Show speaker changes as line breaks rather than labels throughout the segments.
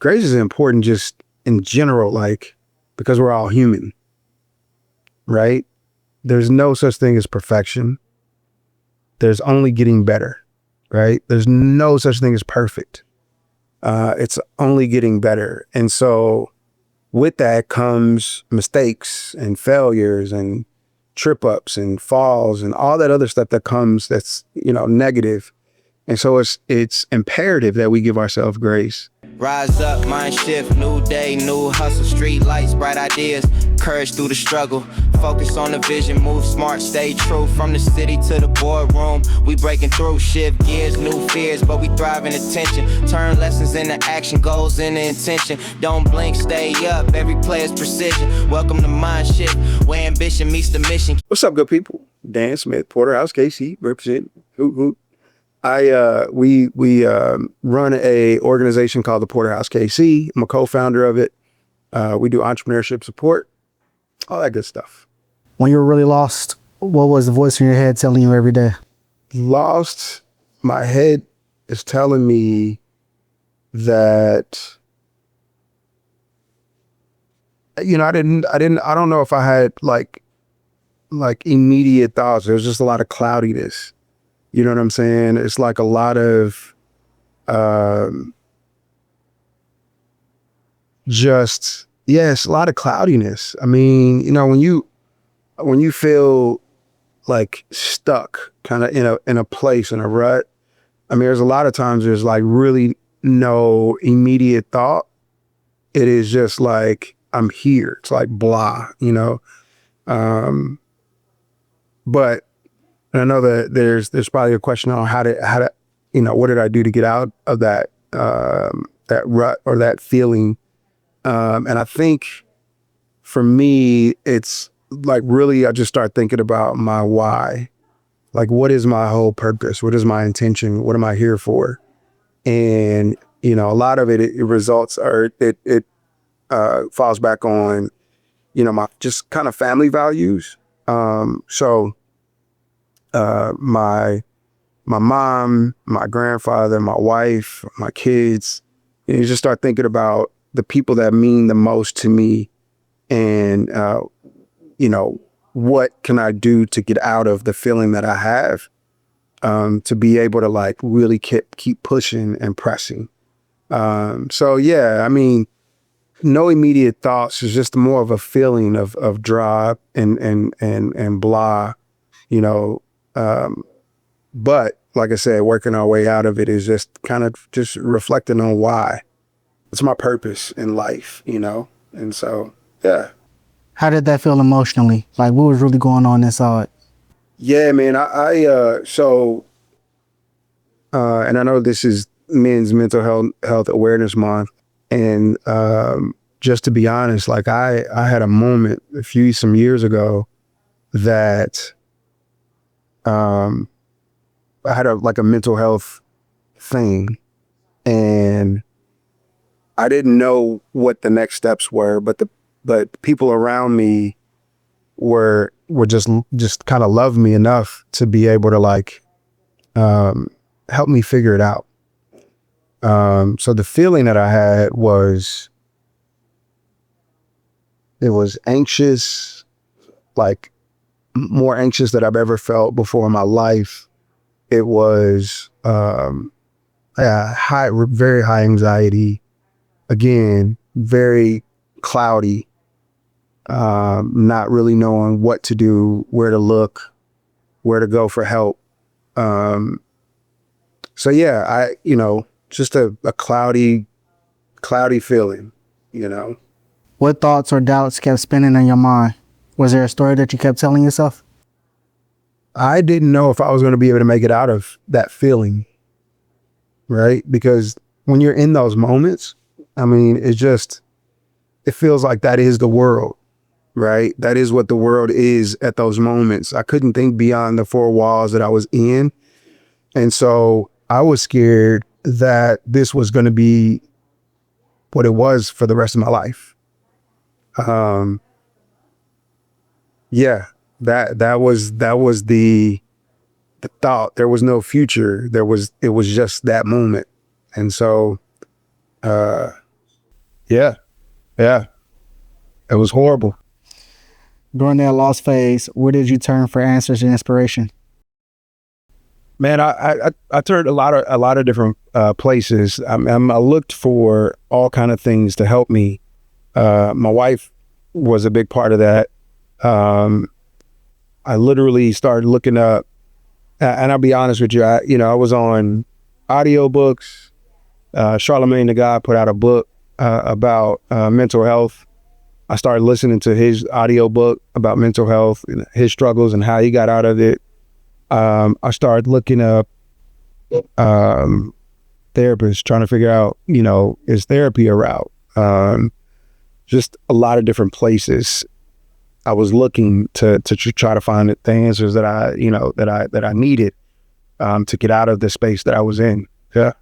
grace is important just in general, like, because we're all human, right? There's no such thing as perfection. There's only getting better, right? There's no such thing as perfect. It's only getting better. And so with that comes mistakes and failures and trip ups and falls and all that other stuff that comes that's, negative. And so it's imperative that we give ourselves grace.
Rise up, mind shift, new day, new hustle, street lights, bright ideas, courage through the struggle, focus on the vision, move smart, stay true, from the city to the boardroom, we breaking through, shift gears, new fears, but we thrive in attention, turn lessons into action, goals into intention, don't blink, stay up, every player's precision, welcome to mind shift, where ambition meets the mission.
What's up, good people? Dan Smith, Porterhouse, KC, represent, hoot, hoot. We run a organization called the Porterhouse KC. I'm a co-founder of it. We do entrepreneurship support, all that good stuff.
When you were really lost, what was the voice in your head telling you every day?
Lost, my head is telling me that, I don't know if I had like immediate thoughts. There was just a lot of cloudiness. You know what I'm saying? It's like a lot of it's a lot of cloudiness. I mean, when you feel like stuck kind of in a place, in a rut, I mean, there's a lot of times there's like really no immediate thought. It is just like, I'm here. It's like blah, but and I know that there's probably a question on how to, what did I do to get out of that rut or that feeling? And I think for me, it's like really, I just start thinking about my why. Like, what is my whole purpose? What is my intention? What am I here for? And, a lot of it results, or it falls back on, my just kind of family values. My mom, my grandfather, my wife, my kids, you just start thinking about the people that mean the most to me and, what can I do to get out of the feeling that I have, to be able to like really keep pushing and pressing. So yeah, I mean, no immediate thoughts. It's just more of a feeling of drive and blah, but like I said, working our way out of it is just kind of just reflecting on why. It's my purpose in life, and so, yeah.
How did that feel emotionally? Like, what was really going on inside?
Yeah, man, and I know this is Men's Mental Health Awareness Month, and just to be honest, like I had a moment some years ago that I had a mental health thing, and I didn't know what the next steps were, but people around me were just kind of loved me enough to be able to like help me figure it out. So the feeling that I had was, it was anxious, like more anxious than I've ever felt before in my life. It was very high anxiety. Again, very cloudy, not really knowing what to do, where to look, where to go for help. So yeah, just a cloudy feeling,
What thoughts or doubts kept spinning in your mind? Was there a story that you kept telling yourself?
I didn't know if I was going to be able to make it out of that feeling, right? Because when you're in those moments, I mean, it feels like that is the world, right? That is what the world is at those moments. I couldn't think beyond the four walls that I was in. And so I was scared that this was going to be what it was for the rest of my life. Yeah, that was the thought. There was no future. It was just that moment. And so, Yeah. Yeah. It was horrible.
During that lost phase, where did you turn for answers and inspiration?
Man, I turned a lot of different places. I looked for all kind of things to help me. My wife was a big part of that. I literally started looking up, and I'll be honest with you, I was on audiobooks. Charlemagne the God put out a book about mental health. I started listening to his audiobook about mental health and his struggles and how he got out of it. I started looking up therapists, trying to figure out, is therapy a route? Just a lot of different places. I was looking to try to find the answers that I needed to get out of the space that I was in. Yeah.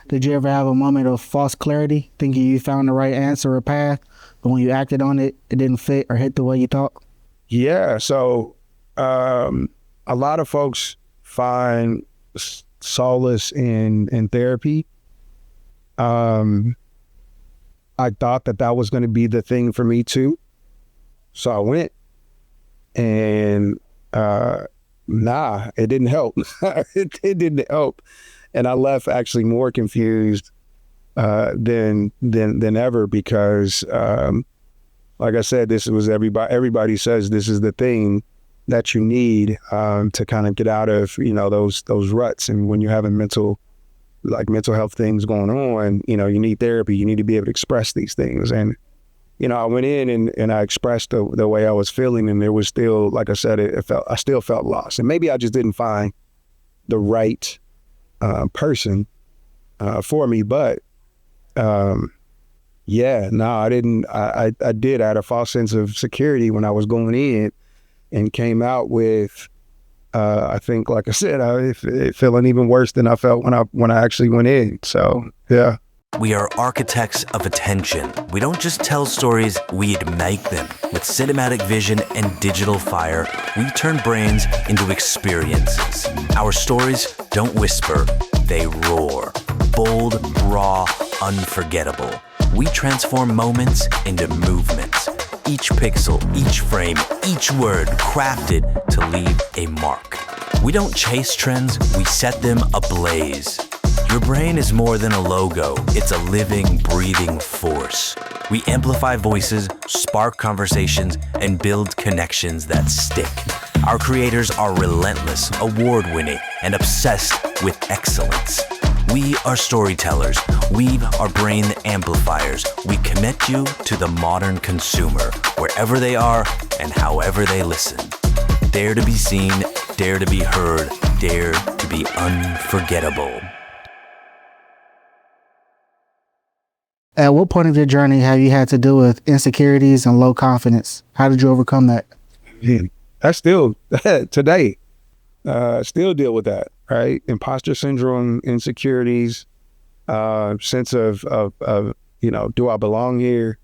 Did you ever have a moment of false clarity, thinking you found the right answer or path, but when you acted on it, it didn't fit or hit the way you thought?
Yeah. So a lot of folks find solace in therapy. I thought that was going to be the thing for me too. So I went, and it didn't help. It didn't help. And I left actually more confused than ever, because like I said, this was everybody says this is the thing that you need to kind of get out of those ruts. And when you're having mental health things going on, you need therapy. You need to be able to express these things. And I went in and I expressed the way I was feeling, and there was still, like I said, I still felt lost. And maybe I just didn't find the right person for me. But I didn't. I did. I had a false sense of security when I was going in, and came out with, I think, like I said, feeling even worse than I felt when I actually went in. So, yeah.
We are architects of attention. We don't just tell stories, we ignite them. With cinematic vision and digital fire, we turn brains into experiences. Our stories don't whisper, they roar. Bold, raw, unforgettable. We transform moments into movements. Each pixel, each frame, each word crafted to leave a mark. We don't chase trends, we set them ablaze. Your brain is more than a logo, it's a living, breathing force. We amplify voices, spark conversations, and build connections that stick. Our creators are relentless, award-winning, and obsessed with excellence. We are storytellers. We are brain amplifiers. We connect you to the modern consumer, wherever they are and however they listen. Dare to be seen, dare to be heard, dare to be unforgettable.
At what point of your journey have you had to deal with insecurities and low confidence? How did you overcome that?
I still, today, still deal with that, right? Imposter syndrome, insecurities, sense of do I belong here?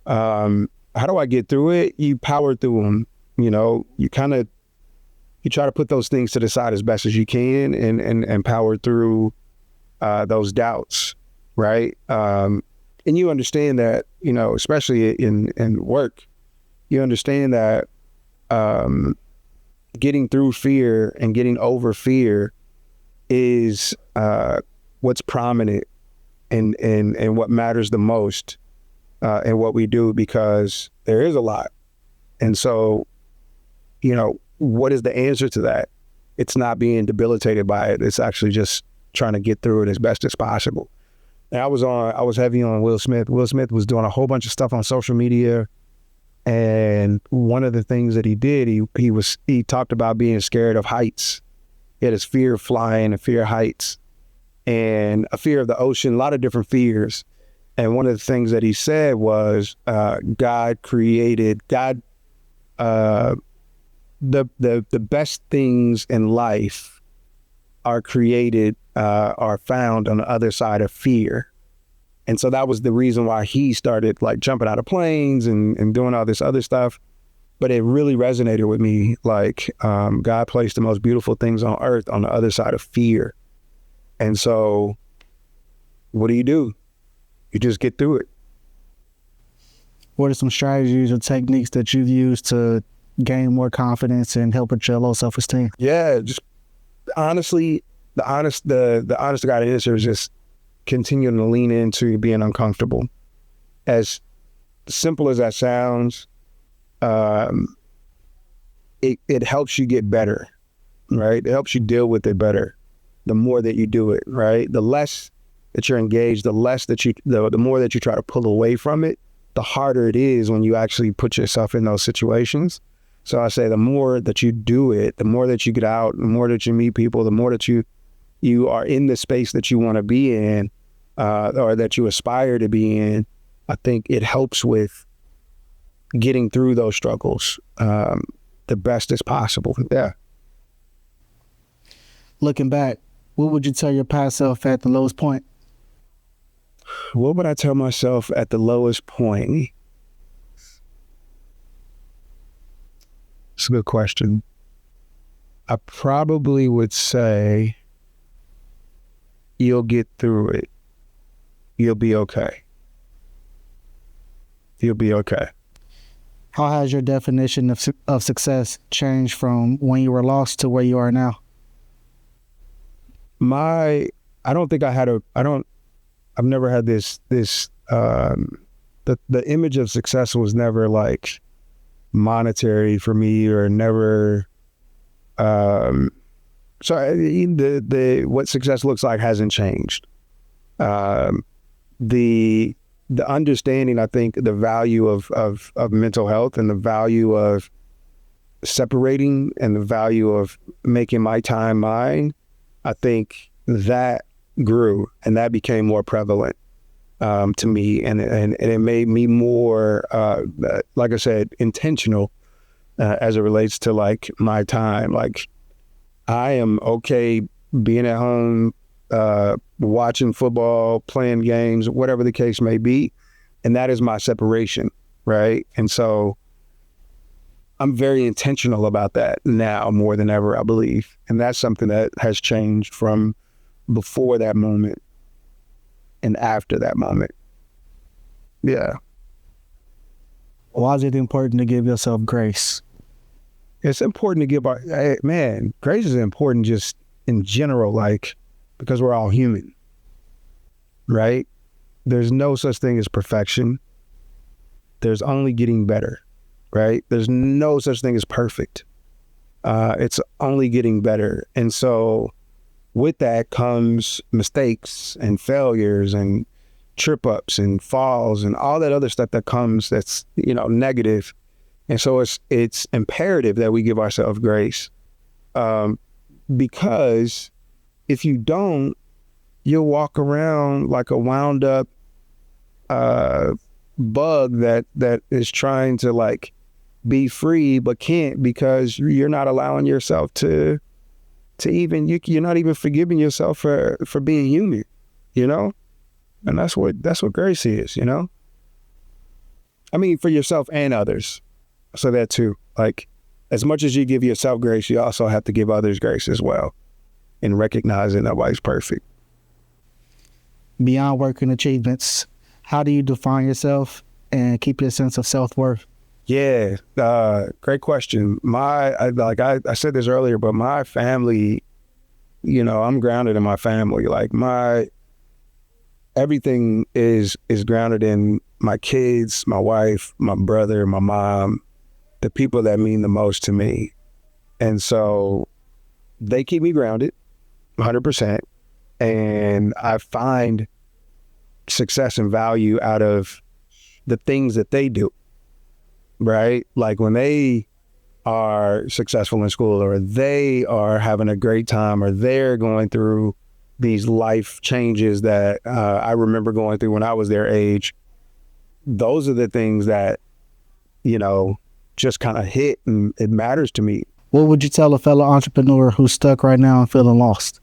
How do I get through it? You power through them. You try to put those things to the side as best as you can, and power through those doubts, right? And you understand that, especially in work, you understand that getting through fear and getting over fear is what's prominent and what matters the most in what we do, because there is a lot. And so, what is the answer to that? It's not being debilitated by it. It's actually just trying to get through it as best as possible. And I was heavy on Will Smith. Will Smith was doing a whole bunch of stuff on social media. And one of the things that he did, he talked about being scared of heights. He had his fear of flying, a fear of heights, and a fear of the ocean, a lot of different fears. And one of the things that he said was, the best things in life are created, are found on the other side of fear. And so that was the reason why he started jumping out of planes and doing all this other stuff. But it really resonated with me. God placed the most beautiful things on earth on the other side of fear. And so what do? you just get through it.
What are some strategies or techniques that you've used to gain more confidence and help with your low self-esteem?
Yeah, just honestly, the honest to God answer is just continuing to lean into being uncomfortable. As simple as that sounds, it helps you get better, right? It helps you deal with it better the more that you do it, right? The less that you're engaged, the more that you try to pull away from it, the harder it is when you actually put yourself in those situations. So I say the more that you do it, the more that you get out, the more that you meet people, the more that you are in the space that you want to be in, or that you aspire to be in, I think it helps with getting through those struggles the best as possible. Yeah.
Looking back, what would you tell your past self at the lowest point?
What would I tell myself at the lowest point? It's a good question. I probably would say, you'll get through it. You'll be okay. You'll be okay.
How has your definition of success changed from when you were lost to where you are now?
I've never had this, the image of success was never like monetary for me, or never, so what success looks like hasn't changed. The understanding, I think, the value of mental health, and the value of separating, and the value of making my time mine, I think that grew, and that became more prevalent to me, and it made me more, like I said, intentional as it relates to like my time. Like, I am okay being at home, watching football, playing games, whatever the case may be, and that is my separation, right? And so I'm very intentional about that now more than ever, I believe, and that's something that has changed from before that moment and after that moment. Yeah.
Why is it important to give yourself grace?
It's important to give grace is important just in general, like, because we're all human, right? There's no such thing as perfection. There's only getting better, right? There's no such thing as perfect. It's only getting better. And so with that comes mistakes and failures and trip ups and falls and all that other stuff that comes that's, negative. And so it's imperative that we give ourselves grace, because if you don't, you'll walk around like a wound up bug that is trying to like be free but can't, because you're not allowing yourself to even, you're not even forgiving yourself for being human, and that's what grace is, I mean, for yourself and others. So that too, like, as much as you give yourself grace, you also have to give others grace as well, and recognizing nobody's perfect.
Beyond work and achievements, how do you define yourself and keep your sense of self-worth?
Yeah, great question. I said this earlier, but my family, I'm grounded in my family. Like, everything is grounded in my kids, my wife, my brother, my mom, the people that mean the most to me. And so they keep me grounded 100%. And I find success and value out of the things that they do, right? Like when they are successful in school, or they are having a great time, or they're going through these life changes that I remember going through when I was their age. Those are the things that, just kind of hit, and it matters to me.
What would you tell a fellow entrepreneur who's stuck right now and feeling lost?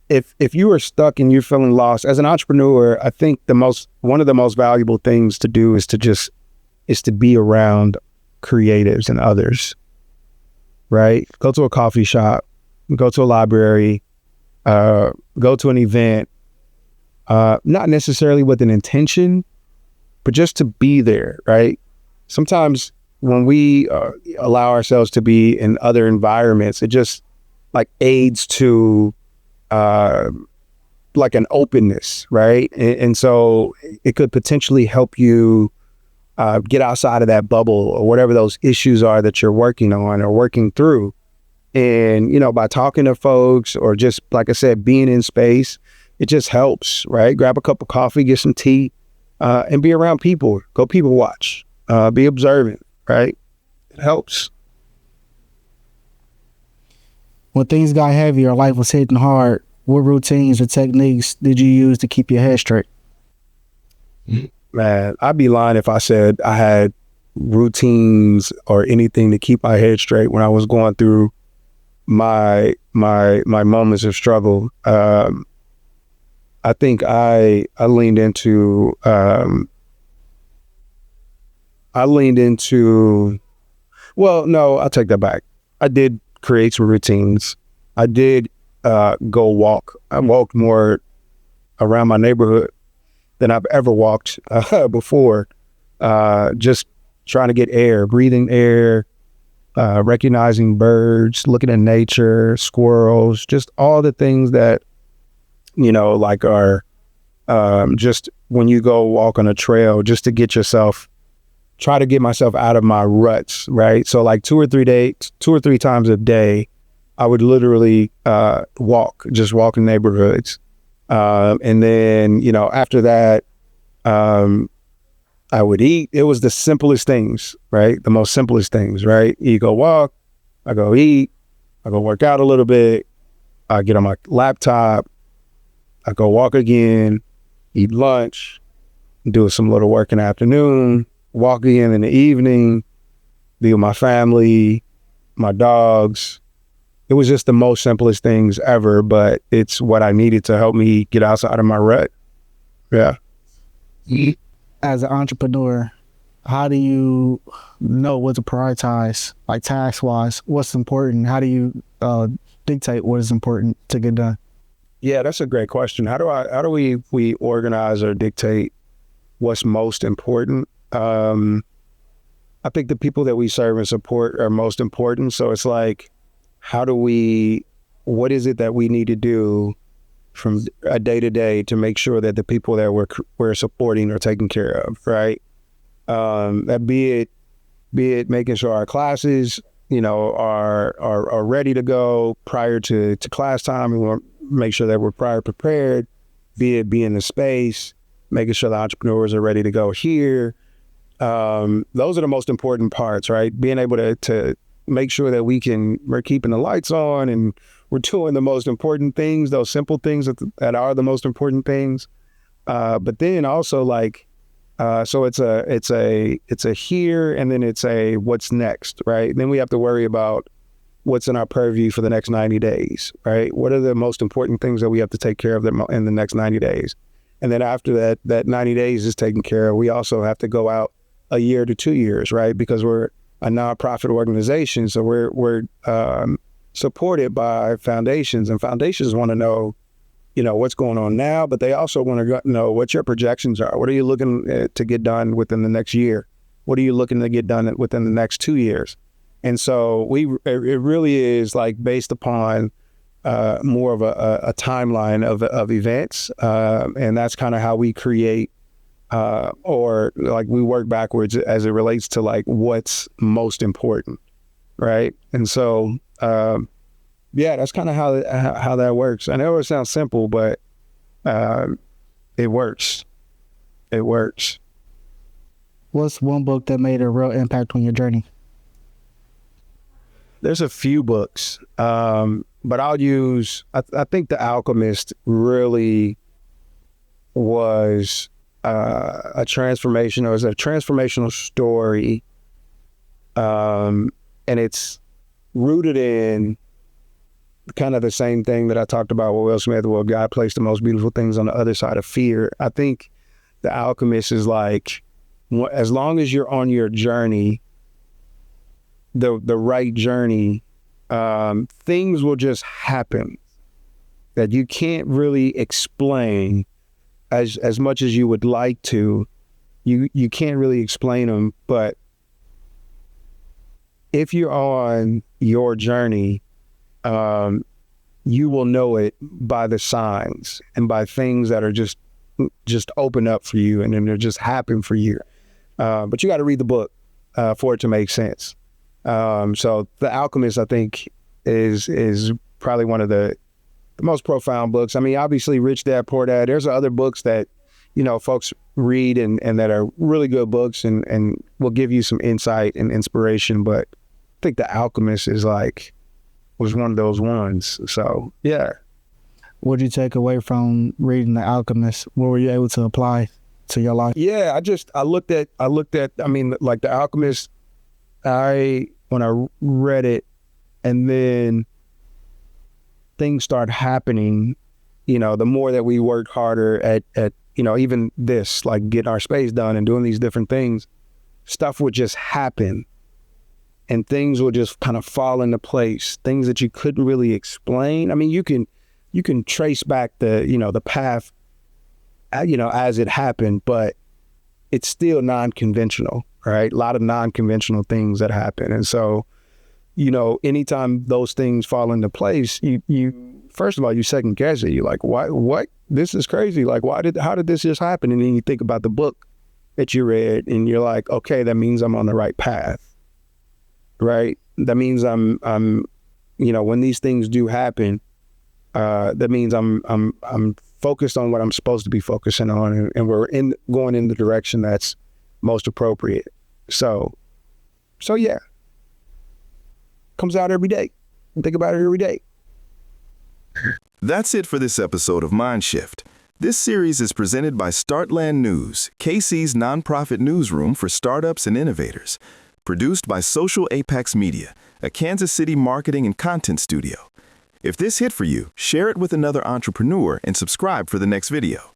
If you are stuck and you're feeling lost as an entrepreneur, I think one of the most valuable things to do is to be around creatives and others, right? Go to a coffee shop, go to a library, go to an event, not necessarily with an intention, but just to be there, right? Sometimes when we allow ourselves to be in other environments, it just like aids to like an openness, right? And so it could potentially help you get outside of that bubble or whatever those issues are that you're working on or working through. And, you know, by talking to folks or just, like I said, being in space, it just helps, right? Grab a cup of coffee, get some tea, and be around people. Go people watch, be observant, right? It helps.
When things got heavy or life was hitting hard, what routines or techniques did you use to keep your head straight?
Man, I'd be lying if I said I had routines or anything to keep my head straight when I was going through my moments of struggle. I think I leaned into well, no, I'll take that back. I did create some routines. I did go walk. I walked more around my neighborhood than I've ever walked before. Just trying to get air, breathing air, recognizing birds, looking at nature, squirrels, just all the things that, you know, like are just when you go walk on a trail, just to get yourself, try to get myself out of my ruts, right? So like 2 or 3 times a day, I would literally just walk in neighborhoods. And then, you know, after that, I would eat. It was the simplest things, right? The most simplest things, right? You go walk, I go eat, I go work out a little bit, I get on my laptop, I go walk again, eat lunch, do some little work in the afternoon, walk again in the evening, be with my family, my dogs. It was just the most simplest things ever, but it's what I needed to help me get outside of my rut. Yeah.
As an entrepreneur, how do you know what to prioritize, like task-wise? What's important? How do you dictate what is important to get done?
Yeah, that's a great question. How do we organize or dictate what's most important? I think the people that we serve and support are most important. So it's like, what is it that we need to do from a day to day to make sure that the people that we're supporting are taken care of, right? That be it making sure our classes, you know, are ready to go prior to class time. We want to make sure that we're prior prepared, be it being in the space, making sure the entrepreneurs are ready to go here. Those are the most important parts, right? Being able to make sure that we're keeping the lights on and we're doing the most important things, those simple things that are the most important things. But then also like, so it's a here and then it's a what's next, right? Then we have to worry about what's in our purview for the next 90 days, right? What are the most important things that we have to take care of in the next 90 days? And then after that 90 days is taken care of, we also have to go out a year to 2 years, right? Because we're a nonprofit organization. So we're supported by foundations, and foundations want to know, you know, what's going on now, but they also want to know what your projections are. What are you looking to get done within the next year? What are you looking to get done within the next 2 years? And so it really is like based upon more of a timeline of events. And that's kind of how we create or like we work backwards as it relates to like what's most important, right? And so, yeah, that's kind of how that works. I know it sounds simple, but it works. It works.
What's one book that made a real impact on your journey?
There's a few books, but I'll use, I think The Alchemist really was a transformational story. And it's rooted in kind of the same thing that I talked about with Will Smith, where God placed the most beautiful things on the other side of fear. I think The Alchemist is like, as long as you're on your journey, the right journey, things will just happen that you can't really explain, as much as you would like to, you can't really explain them. But if you're on your journey, you will know it by the signs and by things that are just open up for you, and then they're just happen for you. But you got to read the book for it to make sense. So The Alchemist, I think, is probably one of the most profound books. I mean, obviously, Rich Dad Poor Dad. There's other books that, folks read and that are really good books and will give you some insight and inspiration. But I think The Alchemist was one of those ones. So, yeah.
What did you take away from reading The Alchemist? What were you able to apply to your life?
Yeah, I looked at, I mean, like The Alchemist, when I read it, and then things start happening, the more that we work harder at even this, like getting our space done and doing these different things, stuff would just happen. And things will just kind of fall into place, things that you couldn't really explain. I mean, you can trace back the path, as it happened, but it's still non-conventional, right? A lot of non-conventional things that happen. And so, anytime those things fall into place, you first of all, you second guess it. You're like, what? This is crazy. Like, how did this just happen? And then you think about the book that you read and you're like, okay, that means I'm on the right path, right? That means I'm when these things do happen, that means I'm focused on what I'm supposed to be focusing on, and we're going in the direction that's most appropriate. So yeah, comes out every day. Think about it every day.
That's it for this episode of MindShift. This series is presented by Startland News, KC's nonprofit newsroom for startups and innovators. Produced by Social Apex Media, a Kansas City marketing and content studio. If this hit for you, share it with another entrepreneur and subscribe for the next video.